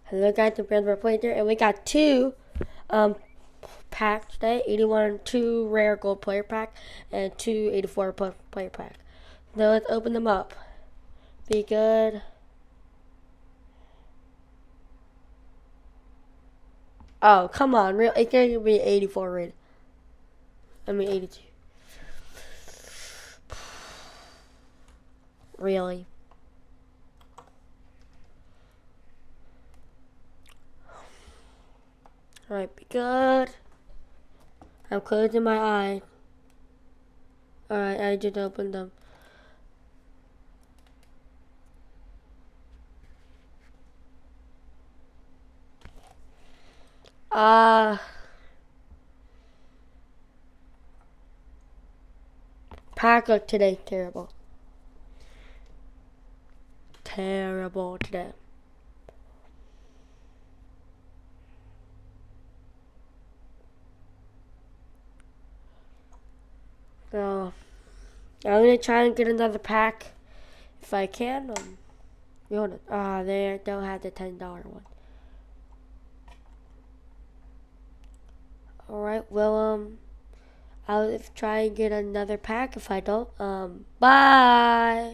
Hello guys, I'm Brandon Player, and we got two packs today. 81 2 rare gold player pack and two 84 player pack. Now let's open them up. Be good. Oh, come on, real it's gonna be 84 rated. I mean 82. Really? Alright, be good. I'm closing my eye. Alright, I just opened them. Pack of today, terrible. Terrible today. So, I'm gonna try and get another pack if I can. Hold it. They don't have the $10 one. Alright, well, I'll try and get another pack if I don't. Bye!